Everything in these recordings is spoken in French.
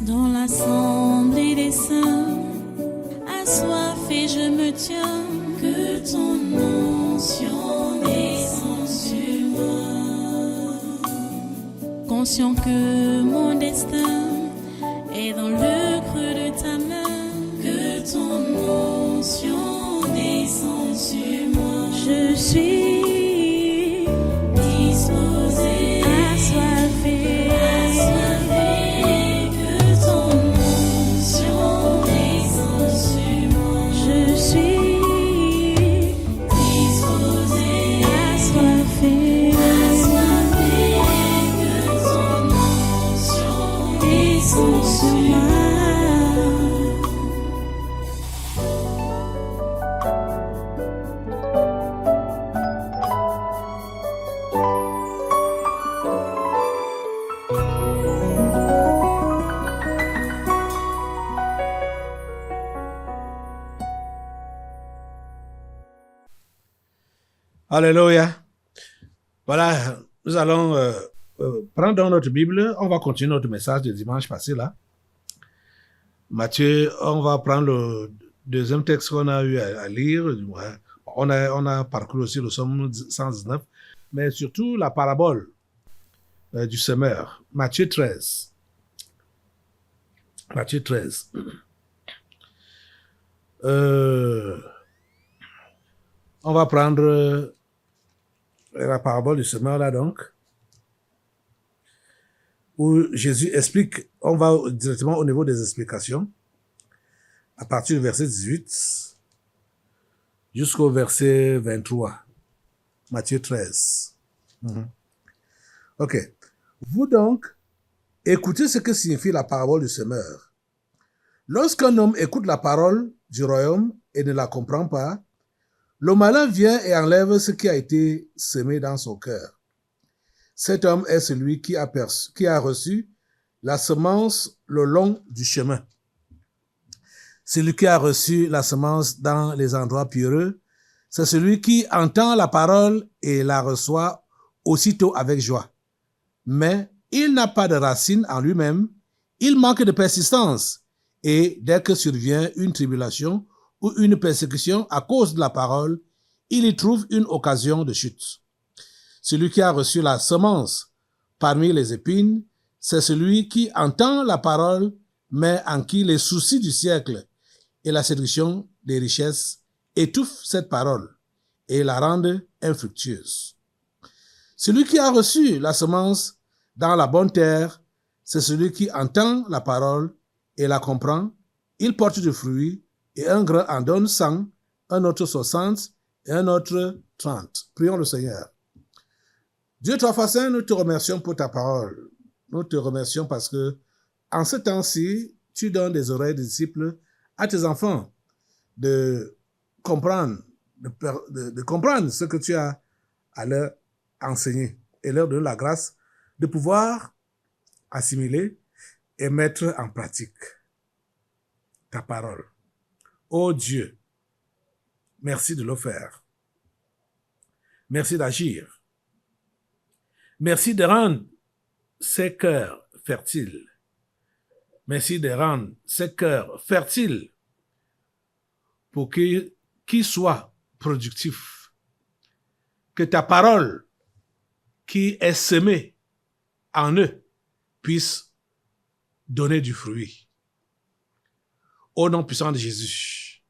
Dans l'assemblée des saints, assoiffé je me tiens, que ton onction descende sur moi. Conscient que mon destin est dans le creux de ta main, que ton onction descende sur moi. Je suis disposé, assoiffé, que ton onction descende sur moi. Je suis disposé, assoiffé, que ton onction descende sur moi. Alléluia. Voilà, nous allons prendre dans notre Bible. On va continuer notre message de dimanche passé là. Matthieu, on va prendre le deuxième texte qu'on a eu à lire. On a parcouru aussi le psaume 119, mais surtout la parabole du semeur. Matthieu 13. Matthieu 13. On va prendre la parabole du semeur là donc, où Jésus explique, on va directement au niveau des explications, à partir du verset 18 jusqu'au verset 23, Matthieu 13. Ok. Vous donc, écoutez ce que signifie la parabole du semeur. Lorsqu'un homme écoute la parole du royaume et ne la comprend pas, le malin vient et enlève ce qui a été semé dans son cœur. Cet homme est celui qui a reçu la semence le long du chemin. Celui qui a reçu la semence dans les endroits pierreux, c'est celui qui entend la parole et la reçoit aussitôt avec joie. Mais il n'a pas de racine en lui-même, il manque de persistance, et dès que survient une tribulation ou une persécution à cause de la parole, il y trouve une occasion de chute. Celui qui a reçu la semence parmi les épines, c'est celui qui entend la parole, mais en qui les soucis du siècle et la séduction des richesses étouffent cette parole et la rendent infructueuse. Celui qui a reçu la semence dans la bonne terre, c'est celui qui entend la parole et la comprend. Il porte du fruit, et un grain en donne 100, un autre 60 et un autre 30. Prions le Seigneur. Dieu trois saint, nous te remercions pour ta parole. Nous te remercions parce que, en ce temps-ci, tu donnes des oreilles de disciples à tes enfants de comprendre, de comprendre ce que tu as à leur enseigner et leur donner la grâce de pouvoir assimiler et mettre en pratique ta parole. Ô Dieu, merci de le faire. Merci d'agir. Merci de rendre ces cœurs fertiles. Merci de rendre ces cœurs fertiles pour qu'ils soient productifs. Que ta parole qui est semée en eux puisse donner du fruit. Au nom puissant de Jésus,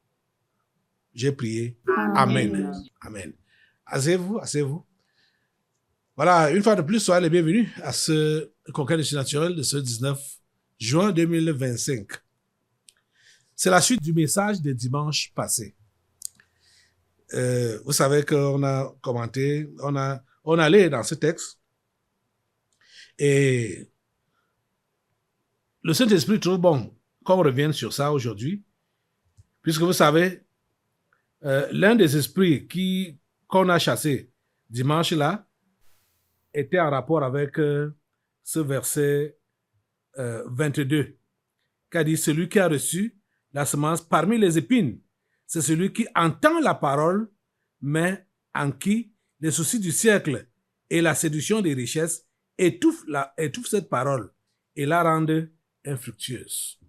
j'ai prié. Amen. Amen. Asseyez-vous, asseyez-vous. Voilà, une fois de plus, soyez les bienvenus à ce congrès de surnaturel de ce 19 juin 2025. C'est la suite du message de dimanche passé. Vous savez qu'on a commenté, on allait dans ce texte et le Saint-Esprit trouve bon qu'on revienne sur ça aujourd'hui, puisque vous savez, l'un des esprits qu'on a chassé dimanche là était en rapport avec ce verset 22, qui a dit « Celui qui a reçu la semence parmi les épines, c'est celui qui entend la parole, mais en qui les soucis du siècle et la séduction des richesses étouffent cette parole et la rendent infructueuse.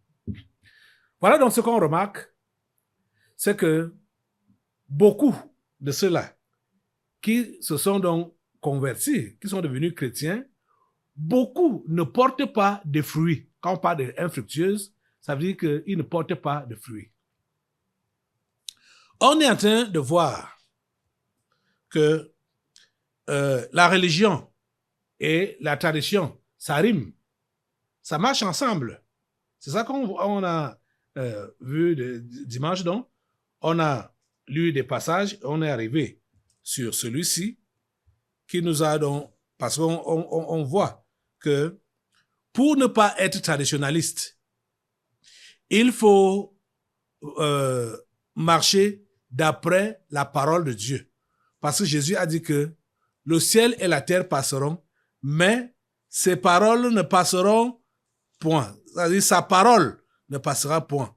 Voilà donc ce qu'on remarque, c'est que beaucoup de ceux-là qui se sont donc convertis, qui sont devenus chrétiens, beaucoup ne portent pas de fruits. Quand on parle d'infructueuse, ça veut dire qu'ils ne portent pas de fruits. On est en train de voir que la religion et la tradition, ça rime, ça marche ensemble. C'est ça qu'on a vu dimanche, donc. On a lu des passages, on est arrivé sur celui-ci qui nous a donc, parce qu'on voit que pour ne pas être traditionnaliste, il faut marcher d'après la parole de Dieu. Parce que Jésus a dit que le ciel et la terre passeront, mais ses paroles ne passeront point. C'est-à-dire sa parole ne passera point.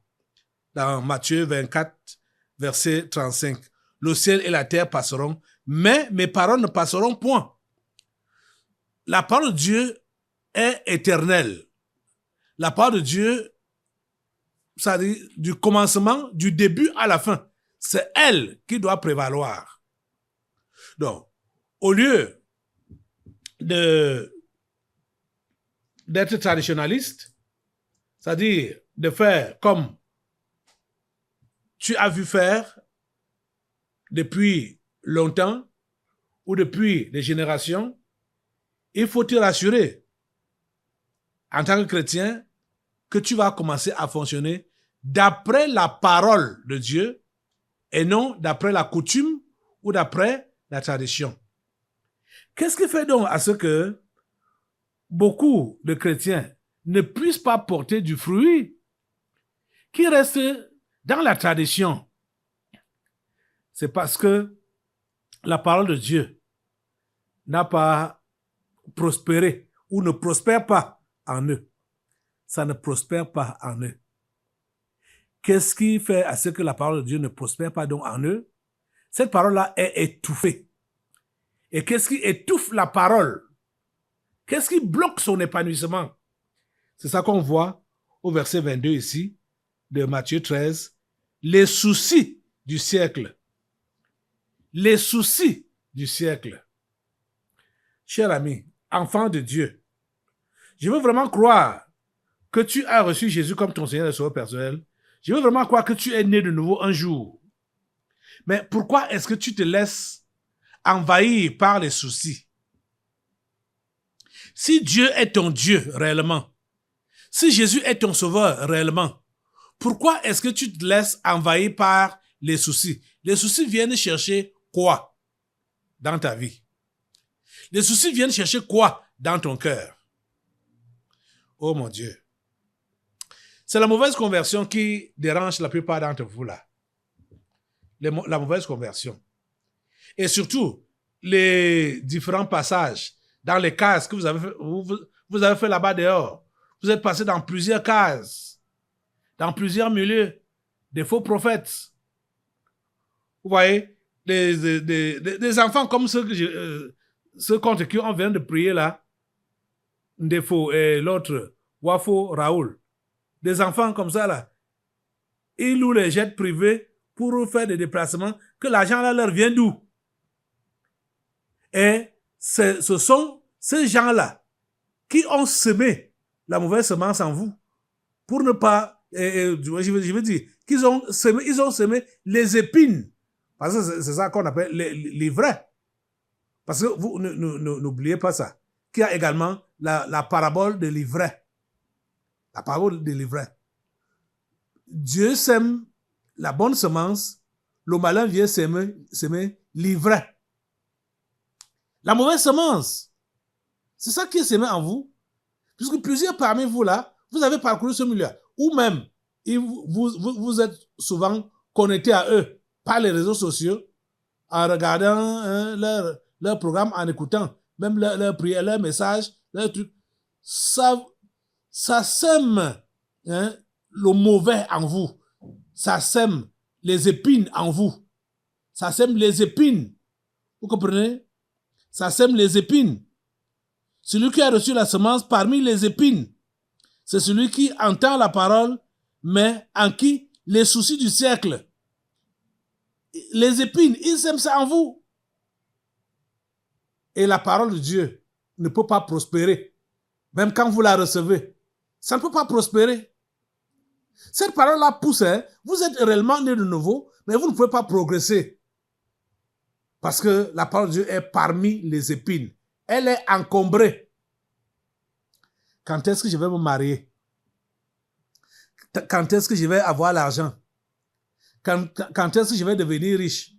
Dans Matthieu 24, verset 35. Le ciel et la terre passeront, mais mes paroles ne passeront point. La parole de Dieu est éternelle. La parole de Dieu, c'est-à-dire du commencement, du début à la fin, c'est elle qui doit prévaloir. Donc, au lieu d'être traditionnaliste, c'est-à-dire de faire comme tu as vu faire depuis longtemps ou depuis des générations, il faut te rassurer en tant que chrétien que tu vas commencer à fonctionner d'après la parole de Dieu et non d'après la coutume ou d'après la tradition. Qu'est-ce qui fait donc à ce que beaucoup de chrétiens ne puissent pas porter du fruit, qui restent dans la tradition? C'est parce que la parole de Dieu n'a pas prospéré ou ne prospère pas en eux. Ça ne prospère pas en eux. Qu'est-ce qui fait à ce que la parole de Dieu ne prospère pas donc en eux? Cette parole-là est étouffée. Et qu'est-ce qui étouffe la parole? Qu'est-ce qui bloque son épanouissement? C'est ça qu'on voit au verset 22 ici, de Matthieu 13. Les soucis du siècle. Les soucis du siècle. Cher ami, enfant de Dieu, je veux vraiment croire que tu as reçu Jésus comme ton Seigneur et Sauveur personnel. Je veux vraiment croire que tu es né de nouveau un jour. Mais pourquoi est-ce que tu te laisses envahir par les soucis? Si Dieu est ton Dieu réellement, si Jésus est ton Sauveur réellement, pourquoi est-ce que tu te laisses envahir par les soucis? Les soucis viennent chercher quoi dans ta vie? Les soucis viennent chercher quoi dans ton cœur? Oh mon Dieu. C'est la mauvaise conversion qui dérange la plupart d'entre vous là. La mauvaise conversion. Et surtout, les différents passages dans les cases que vous avez fait là-bas dehors. Vous êtes passé dans plusieurs cases, dans plusieurs milieux, des faux prophètes. Vous voyez, des enfants comme ceux contre qui on vient de prier là, Ndefo et l'autre, Wafo Raoul. Des enfants comme ça là, ils louent les jets privés pour faire des déplacements, que l'argent là leur vient d'où? Et ce sont ces gens-là qui ont semé la mauvaise semence en vous pour ne pas, je veux dire, ils ont semé les épines. Parce que c'est ça qu'on appelle l'ivraie. Parce que vous n'oubliez pas ça, qu'il y a également la parabole de l'ivraie. La parole de l'ivraie. Dieu sème la bonne semence, le malin vient semer l'ivraie. La mauvaise semence. C'est ça qui est semé en vous. Puisque plusieurs parmi vous là, vous avez parcouru ce milieu. Ou même, vous êtes souvent connectés à eux par les réseaux sociaux, en regardant leur programme, en écoutant même leur prière, leur message, leur truc. Ça sème le mauvais en vous. Ça sème les épines en vous. Ça sème les épines. Vous comprenez? Ça sème les épines. Celui qui a reçu la semence parmi les épines, c'est celui qui entend la parole, mais en qui les soucis du siècle, les épines, ils sèment ça en vous. Et la parole de Dieu ne peut pas prospérer, même quand vous la recevez. Ça ne peut pas prospérer. Cette parole-là pousse, hein? Vous êtes réellement né de nouveau, mais vous ne pouvez pas progresser. Parce que la parole de Dieu est parmi les épines. Elle est encombrée. Quand est-ce que je vais me marier? Quand est-ce que je vais avoir l'argent? Quand est-ce que je vais devenir riche?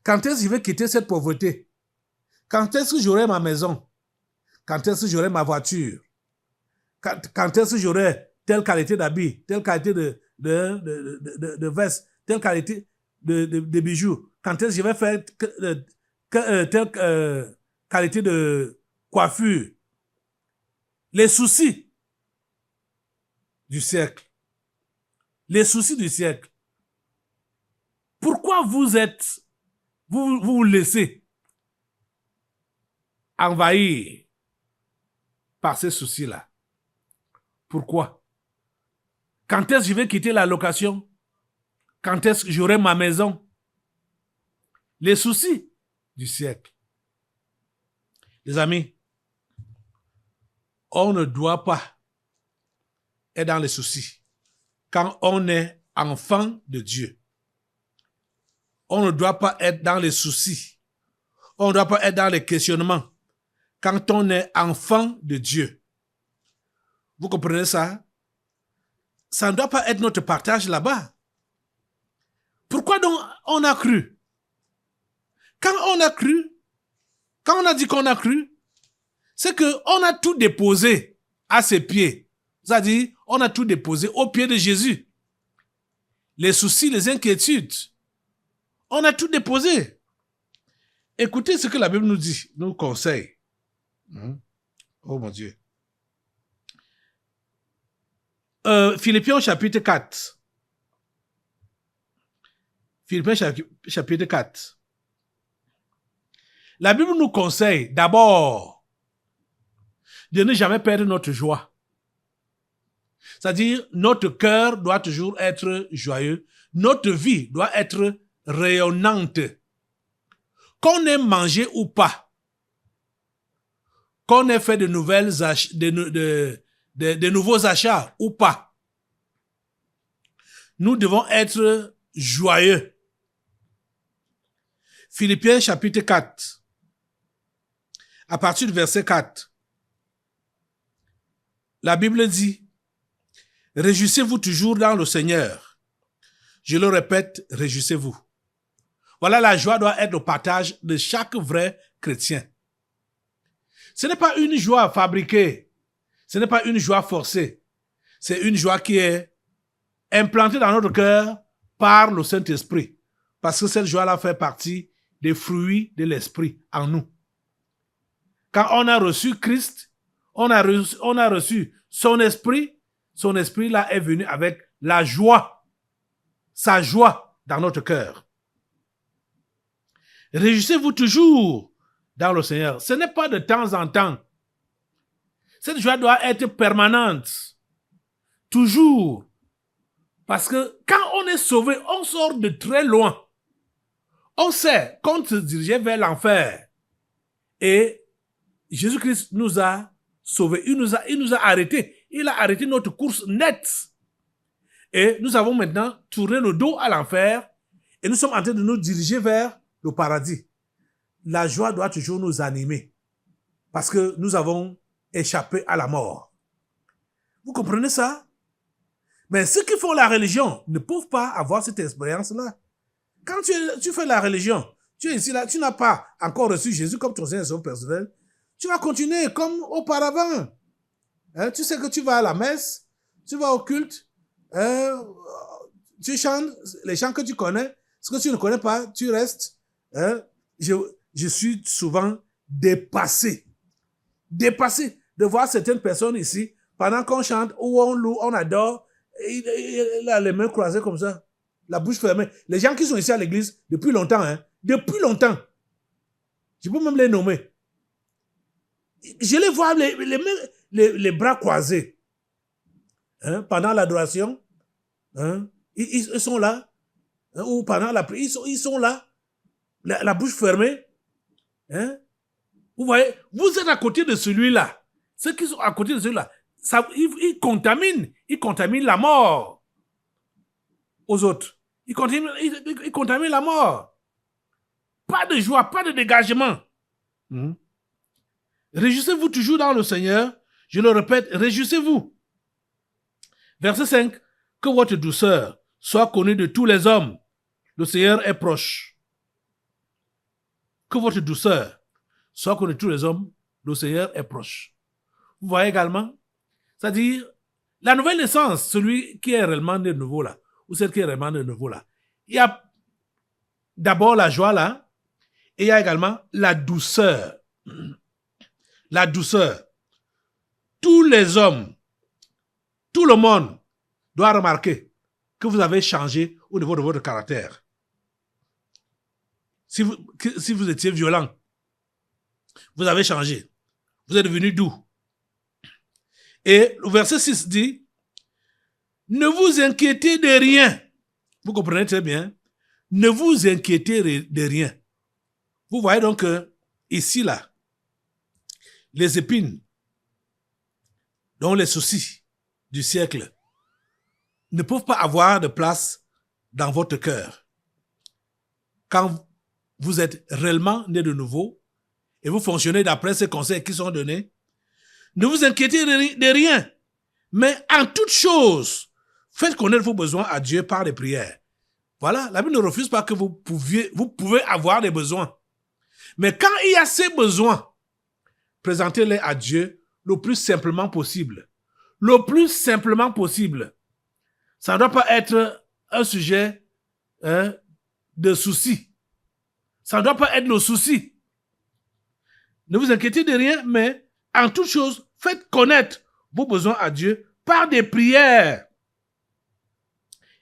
Quand est-ce que je vais quitter cette pauvreté? Quand est-ce que j'aurai ma maison? Quand est-ce que j'aurai ma voiture? Quand est-ce que j'aurai telle qualité d'habit, telle qualité de veste, telle qualité de bijoux? Quand est-ce que je vais faire telle qualité de coiffure? Les soucis du siècle. Les soucis du siècle. Pourquoi vous vous laissez envahir par ces soucis-là? Pourquoi? Quand est-ce que je vais quitter la location? Quand est-ce que j'aurai ma maison? Les soucis du siècle. Les amis, on ne doit pas être dans les soucis quand on est enfant de Dieu. On ne doit pas être dans les soucis. On ne doit pas être dans les questionnements quand on est enfant de Dieu. Vous comprenez ça? Ça ne doit pas être notre partage là-bas. Pourquoi donc on a cru? Quand on a cru, quand on a dit qu'on a cru, c'est qu'on a tout déposé à ses pieds. C'est-à-dire, on a tout déposé aux pieds de Jésus. Les soucis, les inquiétudes, on a tout déposé. Écoutez ce que la Bible nous dit, nous conseille. Oh mon Dieu. Philippiens chapitre 4. Philippiens chapitre 4. La Bible nous conseille d'abord de ne jamais perdre notre joie. C'est-à-dire, notre cœur doit toujours être joyeux. Notre vie doit être rayonnante. Qu'on ait mangé ou pas, qu'on ait fait de nouveaux achats ou pas, nous devons être joyeux. Philippiens chapitre 4, à partir du verset 4, la Bible dit: réjouissez-vous toujours dans le Seigneur. Je le répète, réjouissez-vous. Voilà, la joie doit être le partage de chaque vrai chrétien. Ce n'est pas une joie fabriquée. Ce n'est pas une joie forcée. C'est une joie qui est implantée dans notre cœur par le Saint-Esprit. Parce que cette joie-là fait partie des fruits de l'Esprit en nous. Quand on a reçu Christ, on a reçu son Esprit là est venu avec la joie, sa joie dans notre cœur. Réjouissez-vous toujours dans le Seigneur. Ce n'est pas de temps en temps. Cette joie doit être permanente. Toujours. Parce que quand on est sauvé, on sort de très loin. On sait qu'on se dirigeait vers l'enfer. Et Jésus-Christ nous a sauvés. Il nous a arrêtés. Il a arrêté notre course nette. Et nous avons maintenant tourné le dos à l'enfer. Et nous sommes en train de nous diriger vers le paradis. La joie doit toujours nous animer. Parce que nous avons échappé à la mort. Vous comprenez ça? Mais ceux qui font la religion ne peuvent pas avoir cette expérience-là. Quand tu fais la religion, tu es ici là, tu n'as pas encore reçu Jésus comme ton Seigneur et Sauveur personnel, tu vas continuer comme auparavant. Tu sais que tu vas à la messe, tu vas au culte, tu chantes les chants que tu connais, ce que tu ne connais pas, tu restes. Je suis souvent dépassé de voir certaines personnes ici, pendant qu'on chante ou on loue, on adore, il a les mains croisées comme ça, la bouche fermée. Les gens qui sont ici à l'église depuis longtemps, depuis longtemps, je peux même les nommer. Je les vois les bras croisés. pendant l'adoration, ils sont là, ou pendant la prière, ils sont là, la bouche fermée. Vous voyez, vous êtes à côté de celui-là. Ceux qui sont à côté de celui-là, ils contaminent la mort aux autres. Ils contaminent la mort. Pas de joie, pas de dégagement. Réjouissez-vous toujours dans le Seigneur. Je le répète, réjouissez-vous. Verset 5. Que votre douceur soit connue de tous les hommes. Le Seigneur est proche. Que votre douceur soit connue de tous les hommes. Le Seigneur est proche. Vous voyez également, c'est-à-dire, la nouvelle naissance, celui qui est réellement né de nouveau là, ou celle qui est réellement né de nouveau là, il y a d'abord la joie là, et il y a également la douceur. La douceur. Tous les hommes, tout le monde doit remarquer que vous avez changé au niveau de votre caractère. Si vous étiez violent, vous avez changé. Vous êtes devenu doux. Et le verset 6 dit, ne vous inquiétez de rien. Vous comprenez très bien. Ne vous inquiétez de rien. Vous voyez donc que ici, là, les épines, dont les soucis du siècle, ne peuvent pas avoir de place dans votre cœur. Quand vous êtes réellement né de nouveau et vous fonctionnez d'après ces conseils qui sont donnés, ne vous inquiétez de rien, mais en toute chose, faites connaître vos besoins à Dieu par les prières. Voilà, la Bible ne refuse pas que vous pouvez avoir des besoins. Mais quand il y a ces besoins, présentez-les à Dieu le plus simplement possible. Le plus simplement possible. Ça ne doit pas être un sujet de souci. Ça ne doit pas être le souci. Ne vous inquiétez de rien, mais en toute chose, faites connaître vos besoins à Dieu par des prières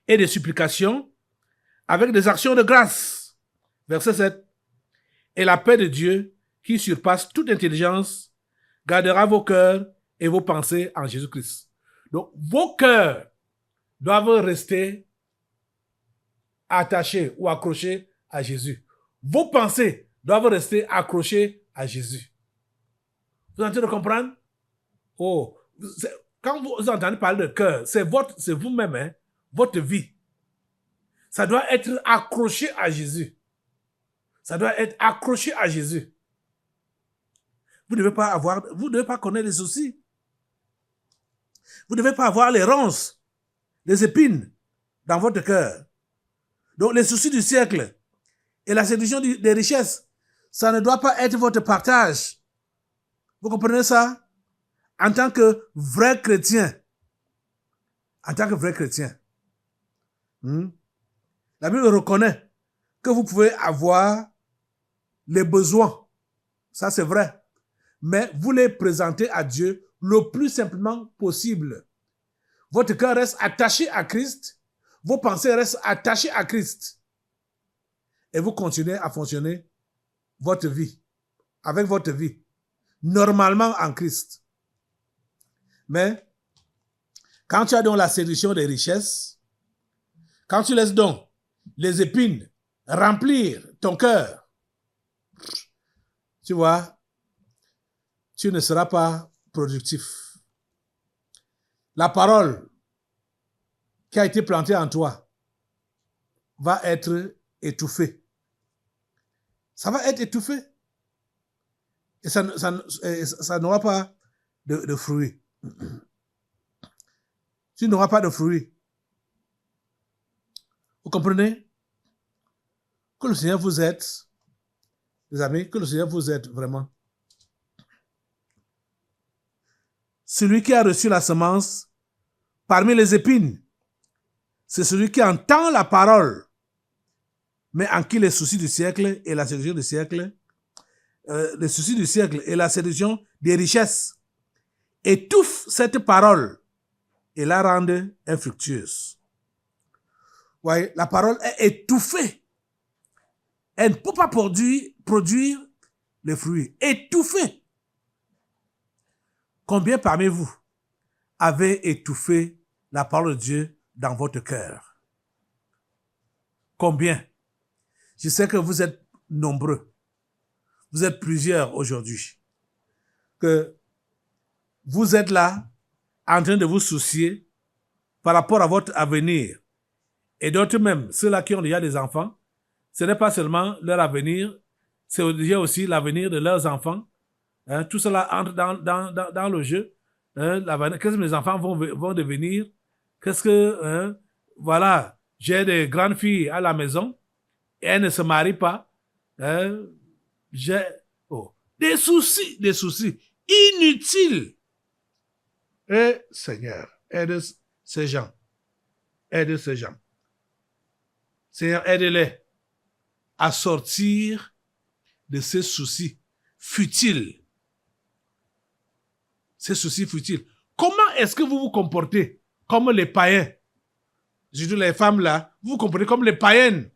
et des supplications avec des actions de grâce. Verset 7. Et la paix de Dieu, qui surpasse toute intelligence, gardera vos cœurs et vos pensées en Jésus-Christ. Donc, vos cœurs doivent rester attachés ou accrochés à Jésus. Vos pensées doivent rester accrochées à Jésus. Vous êtes en train de comprendre? Oh, quand vous entendez parler de cœur, c'est vous-même, hein, votre vie. Ça doit être accroché à Jésus. Ça doit être accroché à Jésus. Vous ne devez pas connaître les soucis. Vous ne devez pas avoir les ronces, les épines dans votre cœur. Donc les soucis du siècle et la séduction des richesses, ça ne doit pas être votre partage. Vous comprenez ça? En tant que vrai chrétien. En tant que vrai chrétien. La Bible reconnaît que vous pouvez avoir les besoins. Ça, c'est vrai. Mais vous les présentez à Dieu le plus simplement possible. Votre cœur reste attaché à Christ. Vos pensées restent attachées à Christ. Et vous continuez à fonctionner votre vie, avec votre vie, normalement en Christ. Mais, quand tu as donc la séduction des richesses, quand tu laisses donc les épines remplir ton cœur, tu vois, tu ne seras pas productif. La parole qui a été plantée en toi va être étouffée. Ça va être étouffé. Et ça n'aura pas de fruits. Tu n'auras pas de fruits. Vous comprenez? Que le Seigneur vous aide, les amis, que le Seigneur vous aide vraiment. Celui qui a reçu la semence parmi les épines, c'est celui qui entend la parole, mais en qui les soucis du siècle et la séduction du siècle, les soucis du siècle et la séduction des richesses étouffent cette parole et la rendent infructueuse. Ouais, la parole est étouffée. Elle ne peut pas produire les fruits. Étouffée. Combien parmi vous avez étouffé la parole de Dieu dans votre cœur? Combien? Je sais que vous êtes nombreux. Vous êtes plusieurs aujourd'hui. Que vous êtes là en train de vous soucier par rapport à votre avenir. Et d'autres même, ceux-là qui ont déjà des enfants, ce n'est pas seulement leur avenir, c'est déjà aussi l'avenir de leurs enfants. Hein, tout cela entre dans le jeu. Hein, qu'est-ce que mes enfants vont devenir? Qu'est-ce que... Hein, voilà, j'ai des grandes filles à la maison et elles ne se marient pas. Hein, j'ai des soucis inutiles. Et Seigneur, aide ces gens. Aide ces gens. Seigneur, aide-les à sortir de ces soucis futiles. Ces soucis futiles. Comment est-ce que vous vous comportez comme les païens? Je dis les femmes là, vous vous comportez comme les païennes.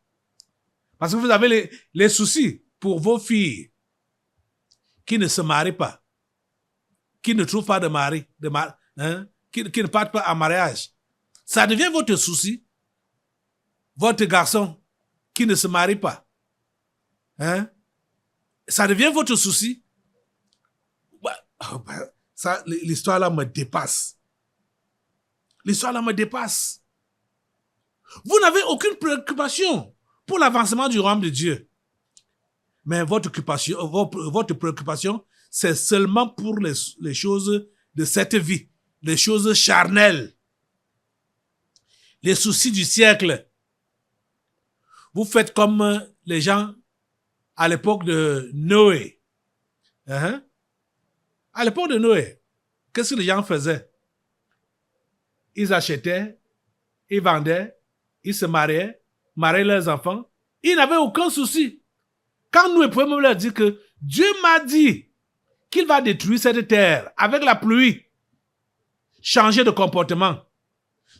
Parce que vous avez les soucis pour vos filles qui ne se marient pas, qui ne trouvent pas de mari, hein, qui ne partent pas en mariage. Ça devient votre souci. Votre garçon qui ne se marie pas. Hein? Ça devient votre souci. Ça, l'histoire là me dépasse. L'histoire là me dépasse. Vous n'avez aucune préoccupation pour l'avancement du royaume de Dieu. Mais votre préoccupation, c'est seulement pour les choses de cette vie, les choses charnelles, les soucis du siècle. Vous faites comme les gens à l'époque de Noé. Uh-huh. À l'époque de Noé, qu'est-ce que les gens faisaient? Ils achetaient, ils vendaient, ils se mariaient leurs enfants. Ils n'avaient aucun souci. Quand Noé pouvait même leur dire que Dieu m'a dit qu'il va détruire cette terre avec la pluie. Changer de comportement.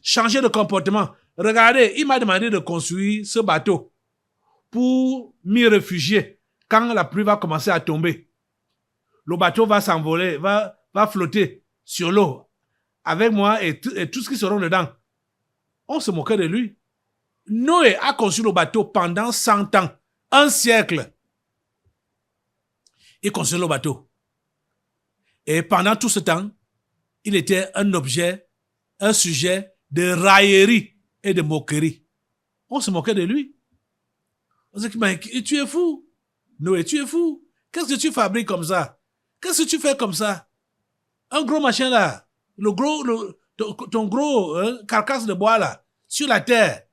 Changer de comportement. Regardez, il m'a demandé de construire ce bateau pour m'y réfugier quand la pluie va commencer à tomber. Le bateau va s'envoler, va flotter sur l'eau avec moi et tout ce qui seront dedans. On se moquait de lui. Noé a conçu le bateau pendant 100 ans, un siècle. Il construit le bateau. Et pendant tout ce temps, il était un objet, un sujet de raillerie et de moquerie. On se moquait de lui. On se dit, mais tu es fou. Noé, tu es fou. Qu'est-ce que tu fabriques comme ça? Qu'est-ce que tu fais comme ça? Un gros machin là, ton gros carcasse de bois là, sur la terre.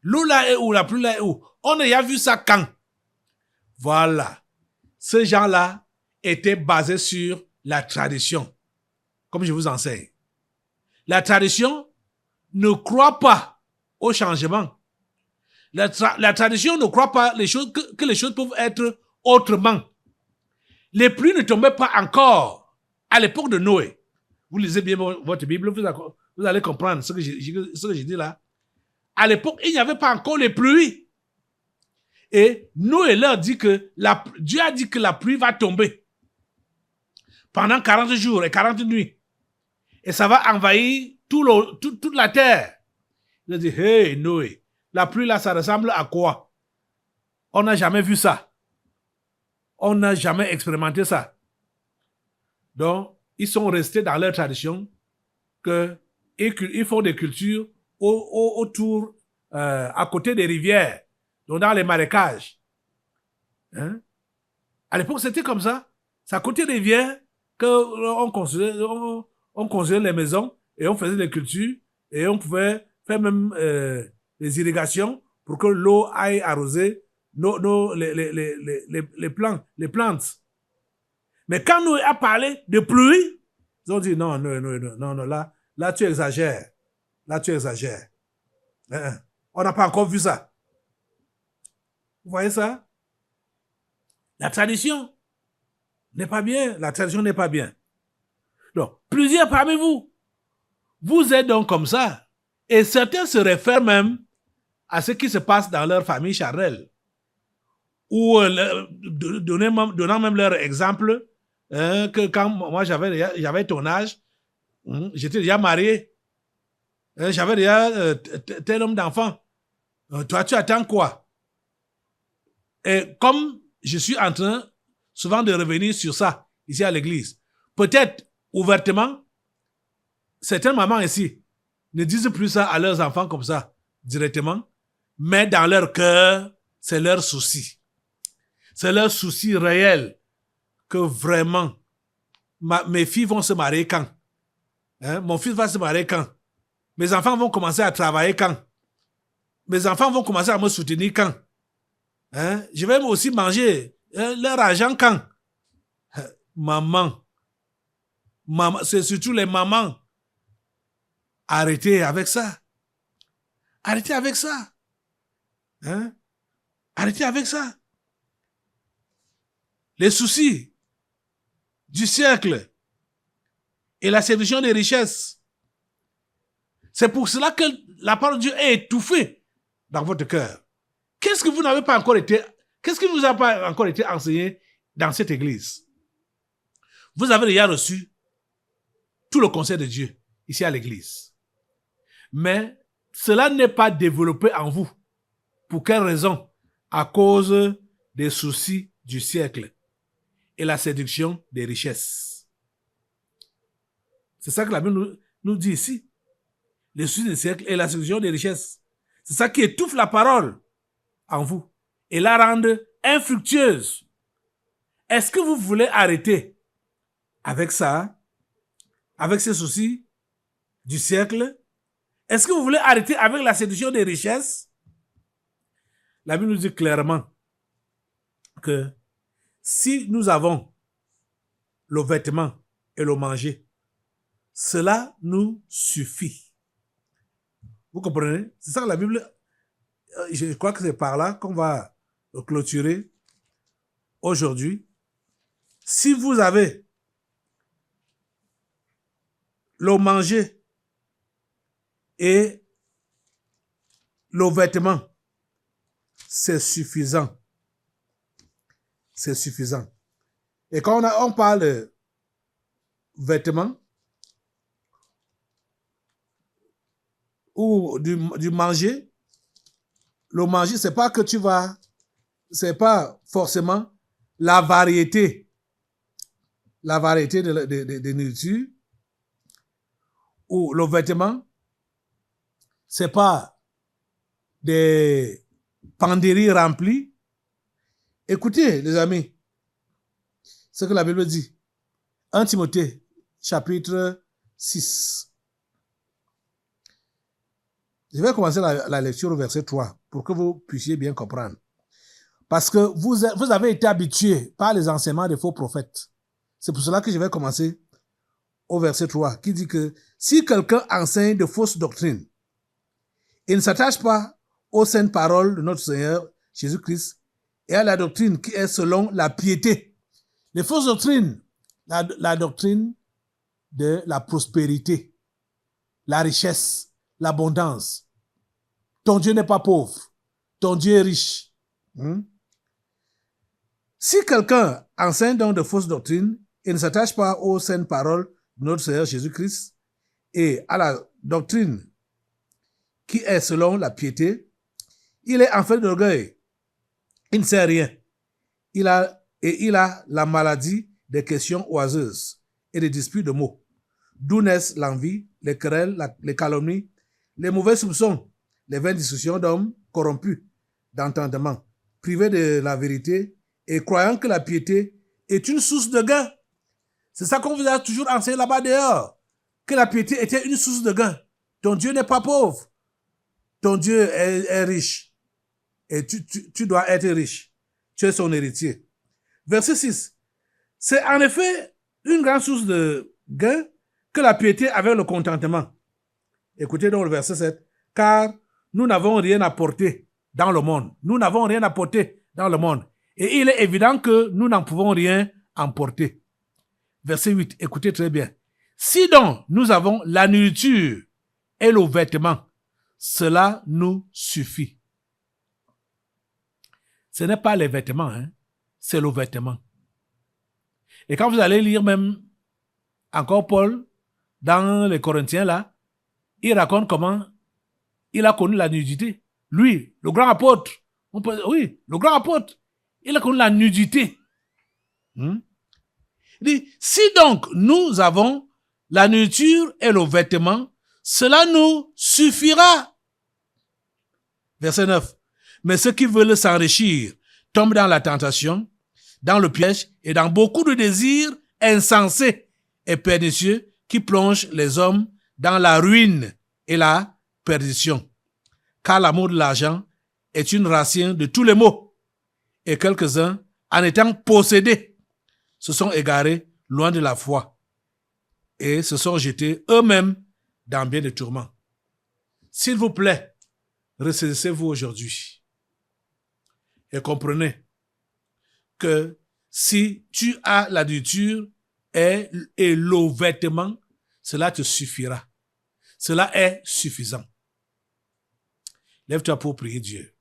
L'eau là est où? La pluie là est où? On a vu ça quand? Voilà. Ces gens-là étaient basés sur la tradition, comme je vous enseigne. La tradition ne croit pas au changement. La tradition ne croit pas que les choses peuvent être autrement. Les pluies ne tombaient pas encore à l'époque de Noé. Vous lisez bien votre Bible, vous allez comprendre ce que je dis là. À l'époque, il n'y avait pas encore les pluies. Et Noé leur dit que Dieu a dit que la pluie va tomber pendant 40 jours et 40 nuits. Et ça va envahir toute la terre. Il a dit, hey Noé, la pluie là, ça ressemble à quoi? On n'a jamais vu ça. On n'a jamais expérimenté ça. Donc, ils sont restés dans leur tradition qu'ils font des cultures autour, à côté des rivières, donc dans les marécages. Hein? À l'époque, c'était comme ça. C'est à côté des rivières qu'on construisait les maisons et on faisait des cultures et on pouvait faire même des irrigations pour que l'eau aille arroser les plantes. Mais quand Noé a parlé de pluie, ils ont dit non, là tu exagères. Là tu exagères. On n'a pas encore vu ça. Vous voyez ça? La tradition n'est pas bien. La tradition n'est pas bien. Donc, plusieurs parmi vous, vous êtes donc comme ça. Et certains se réfèrent même à ce qui se passe dans leur famille charnelle. Ou donnant même leur exemple, que quand moi j'avais ton âge, j'étais déjà marié. J'avais déjà tel homme d'enfant. Toi, tu attends quoi? Et comme je suis en train souvent de revenir sur ça, ici à l'église, peut-être ouvertement, certaines mamans ici ne disent plus ça à leurs enfants comme ça, directement, mais dans leur cœur, c'est leur souci. C'est leur souci réel que vraiment, mes filles vont se marier quand? Mon fils va se marier quand? Mes enfants vont commencer à travailler quand? Mes enfants vont commencer à me soutenir quand? Je vais aussi manger leur argent quand? Maman, c'est surtout les mamans. Arrêtez avec ça. Arrêtez avec ça. Arrêtez avec ça. Les soucis du siècle et la séduction des richesses. C'est pour cela que la parole de Dieu est étouffée dans votre cœur. Qu'est-ce que vous n'avez pas encore été, qu'est-ce qui ne vous a pas encore été enseigné dans cette église? Vous avez déjà reçu tout le conseil de Dieu ici à l'église. Mais cela n'est pas développé en vous. Pour quelle raison? À cause des soucis du siècle et la séduction des richesses. C'est ça que la Bible nous dit ici. Les soucis du siècle et la séduction des richesses. C'est ça qui étouffe la parole en vous et la rend infructueuse. Est-ce que vous voulez arrêter avec ça, avec ces soucis du siècle? Est-ce que vous voulez arrêter avec la séduction des richesses? La Bible nous dit clairement que si nous avons le vêtement et le manger, cela nous suffit. Vous comprenez? C'est ça que la Bible, je crois que c'est par là qu'on va clôturer aujourd'hui. Si vous avez le manger et le vêtement, c'est suffisant. C'est suffisant. Et quand on parle de vêtements ou du manger, le manger, c'est pas que tu vas, c'est pas forcément la variété de nourriture, ou le vêtement, c'est pas des penderies remplies. Écoutez, les amis, ce que la Bible dit. 1 Timothée, chapitre 6. Je vais commencer la lecture au verset 3 pour que vous puissiez bien comprendre. Parce que vous avez été habitués par les enseignements des faux prophètes. C'est pour cela que je vais commencer au verset 3 qui dit que si quelqu'un enseigne de fausses doctrines et ne s'attache pas aux saintes paroles de notre Seigneur Jésus-Christ et à la doctrine qui est selon la piété. Les fausses doctrines, la doctrine de la prospérité, la richesse, l'abondance. Ton Dieu n'est pas pauvre, ton Dieu est riche. Si quelqu'un enseigne donc de fausses doctrines et ne s'attache pas aux saintes paroles de notre Seigneur Jésus-Christ et à la doctrine qui est selon la piété, il est en fait d'orgueil. Il ne sait rien. Il a la maladie des questions oiseuses et des disputes de mots. D'où naissent l'envie, les querelles, les calomnies, les mauvais soupçons, les vaines discussions d'hommes corrompus d'entendement, privés de la vérité et croyant que la piété est une source de gain. C'est ça qu'on vous a toujours enseigné là-bas dehors, que la piété était une source de gain. Ton Dieu n'est pas pauvre. Ton Dieu est riche. Et tu dois être riche. Tu es son héritier. Verset 6. C'est en effet une grande source de gain que la piété avec le contentement. Écoutez donc le verset 7. Car nous n'avons rien apporté dans le monde. Nous n'avons rien apporté dans le monde. Et il est évident que nous n'en pouvons rien emporter. Verset 8. Écoutez très bien. Si donc nous avons la nourriture et le vêtement, cela nous suffit. Ce n'est pas les vêtements, c'est le vêtement. Et quand vous allez lire même encore Paul, dans les Corinthiens là, il raconte comment il a connu la nudité. Lui, le grand apôtre, le grand apôtre, il a connu la nudité. Il dit, si donc nous avons la nourriture et le vêtement, cela nous suffira. Verset 9. Mais ceux qui veulent s'enrichir tombent dans la tentation, dans le piège et dans beaucoup de désirs insensés et pernicieux qui plongent les hommes dans la ruine et la perdition. Car l'amour de l'argent est une racine de tous les maux. Et quelques-uns, en étant possédés, se sont égarés loin de la foi et se sont jetés eux-mêmes dans bien des tourments. S'il vous plaît, ressaisissez-vous aujourd'hui et comprenez que si tu as la nourriture et le vêtement, cela te suffira. Cela est suffisant. Lève-toi pour prier Dieu.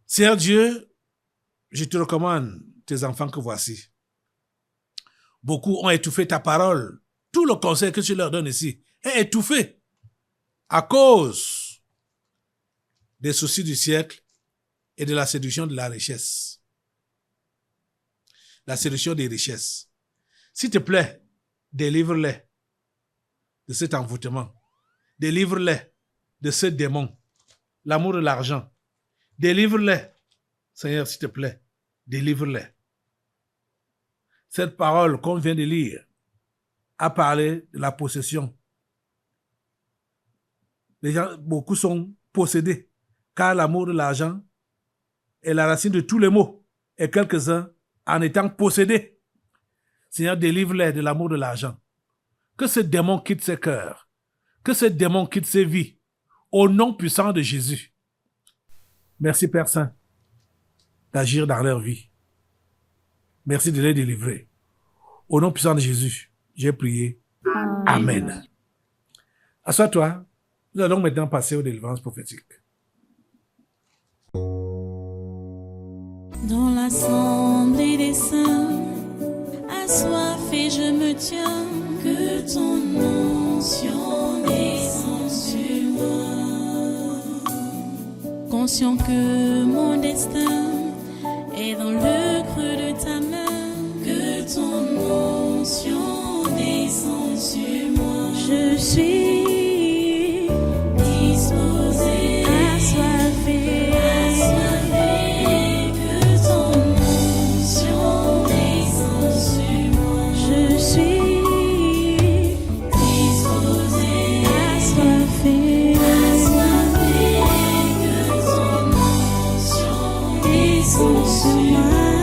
Seigneur Dieu, je te recommande tes enfants que voici. Beaucoup ont étouffé ta parole. Tout le conseil que tu leur donnes ici est étouffé à cause des soucis du siècle et de la séduction de la richesse. La séduction des richesses. S'il te plaît, délivre-les de cet envoûtement. Délivre-les de ce démon, l'amour de l'argent. Délivre-les. Seigneur, s'il te plaît, délivre-les. Cette parole qu'on vient de lire a parlé de la possession. Les gens, beaucoup sont possédés, car l'amour de l'argent est la racine de tous les maux, et quelques-uns en étant possédés. Seigneur, délivre-les de l'amour de l'argent. Que ce démon quitte ses cœurs, que ce démon quitte ses vies, au nom puissant de Jésus. Merci Père Saint d'agir dans leur vie. Merci de les délivrer. Au nom puissant de Jésus, j'ai prié. Amen. Assois-toi. Nous allons maintenant passer aux délivrances prophétiques. Dans l'assemblée des saints, assoiffé je me tiens, que ton onction descende sur moi. Conscient que mon destin est dans le creux de ta main, que ton onction descende sur moi. Je suis disposée, assoiffée, que ton onction descende sur moi. Je suis disposée, assoiffée, que ton onction descende sur moi.